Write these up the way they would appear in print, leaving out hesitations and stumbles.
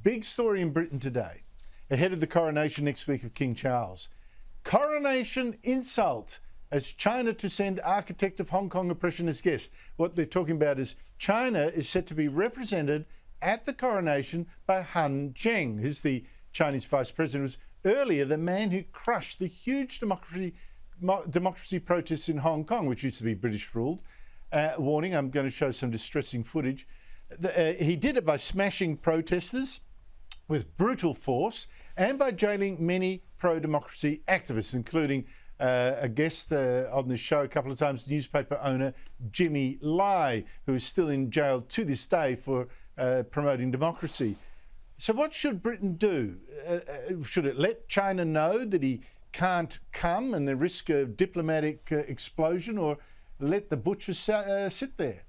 Big story in Britain today, ahead of the coronation next week of King Charles. Coronation insult as China to send architect of Hong Kong oppression as guest. What they're talking about is China is set to be represented at the coronation by Han Zheng, who's the Chinese vice president. Was earlier the man who crushed the huge democracy protests in Hong Kong, which used to be British ruled. Warning, I'm going to show some distressing footage. He did it by smashing protesters with brutal force and by jailing many pro-democracy activists, including a guest on the show a couple of times, newspaper owner Jimmy Lai, who is still in jail to this day for promoting democracy. So what should Britain do? Should it let China know that he can't come and the risk of diplomatic explosion, or let the butchers sit there?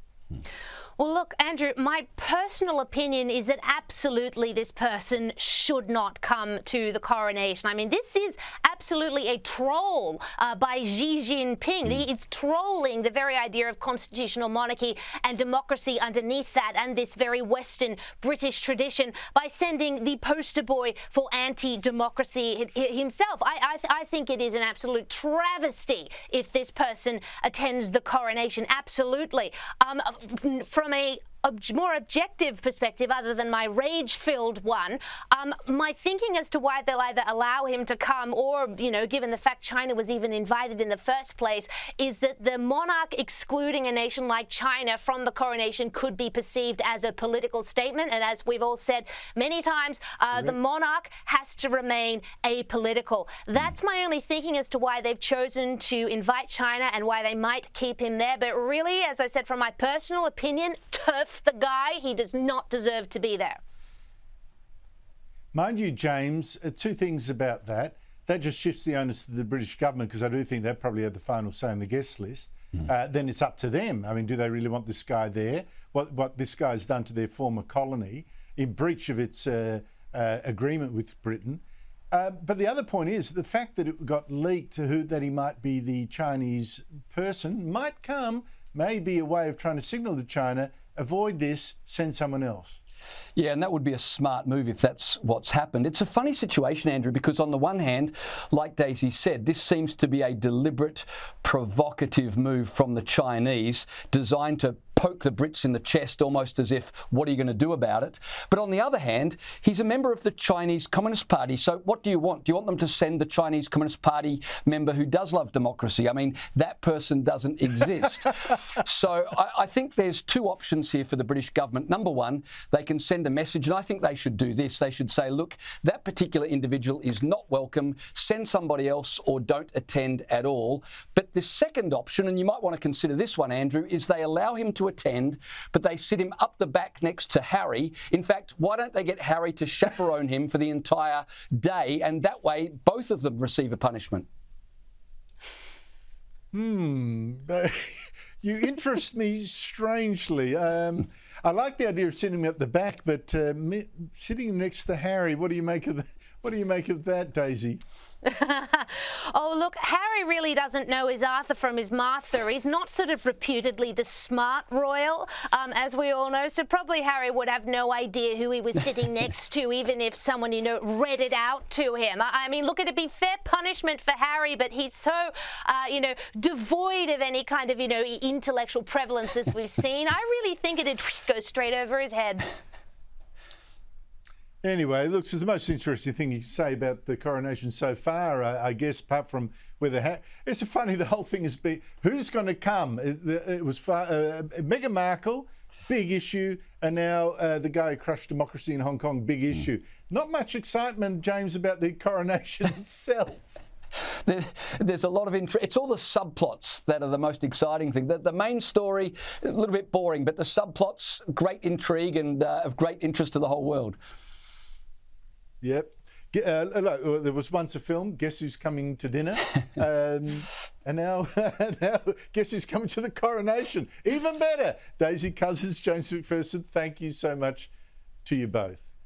Well, look, Andrew, my personal opinion is that absolutely this person should not come to the coronation. I mean, this is absolutely a troll by Xi Jinping. He is trolling the very idea of constitutional monarchy and democracy underneath that, and this very Western British tradition, by sending the poster boy for anti-democracy himself. I think it is an absolute travesty if this person attends the coronation. Absolutely. From a more objective perspective, other than my rage-filled one, my thinking as to why they'll either allow him to come or, given the fact China was even invited in the first place, is that the monarch excluding a nation like China from the coronation could be perceived as a political statement. And as we've all said many times, the monarch has to remain apolitical. That's my only thinking as to why they've chosen to invite China and why they might keep him there. But really, as I said, from my personal opinion, turf the guy. He does not deserve to be there. Mind you, James, two things about that. That just shifts the onus to the British government, because I do think they probably have the final say on the guest list. Then it's up to them. I mean, do they really want this guy there? What this guy's done to their former colony in breach of its agreement with Britain. But the other point is the fact that it got leaked that he might be the Chinese person may be a way of trying to signal to China, avoid this, send someone else. Yeah, and that would be a smart move if that's what's happened. It's a funny situation, Andrew, because on the one hand, like Daisy said, this seems to be a deliberate, provocative move from the Chinese designed to poke the Brits in the chest, almost as if, what are you going to do about it? But on the other hand, he's a member of the Chinese Communist Party. So what do you want? Do you want them to send the Chinese Communist Party member who does love democracy? I mean, that person doesn't exist. So I think there's two options here for the British government. Number one, they can send a message, and I think they should do this. They should say, look, that particular individual is not welcome. Send somebody else or don't attend at all. But the second option, and you might want to consider this one, Andrew, is they allow him to attend, but they sit him up the back next to Harry. In fact, why don't they get Harry to chaperone him for the entire day, and that way both of them receive a punishment? You interest me strangely. I like the idea of sitting him at the back, but sitting next to Harry, what do you make of that, Daisy? Oh, look, Harry really doesn't know his Arthur from his Martha. He's not sort of reputedly the smart royal, as we all know. So probably Harry would have no idea who he was sitting next to, even if someone, read it out to him. I mean, look, it'd be fair punishment for Harry, but he's so, devoid of any kind of, intellectual prevalence as we've seen. I really think it'd go straight over his head. Anyway, look, it's the most interesting thing you can say about the coronation so far, I guess, apart from whether it's funny, the whole thing has been, who's going to come? It was Meghan Markle, big issue, and now the guy who crushed democracy in Hong Kong, big issue. Not much excitement, James, about the coronation itself. There's a lot of interest. It's all the subplots that are the most exciting thing. The main story, a little bit boring, but the subplots, great intrigue and of great interest to the whole world. Yep. There was once a film, Guess Who's Coming to Dinner? And now Guess Who's Coming to the Coronation? Even better. Daisy Cousens, James McPherson, thank you so much to you both.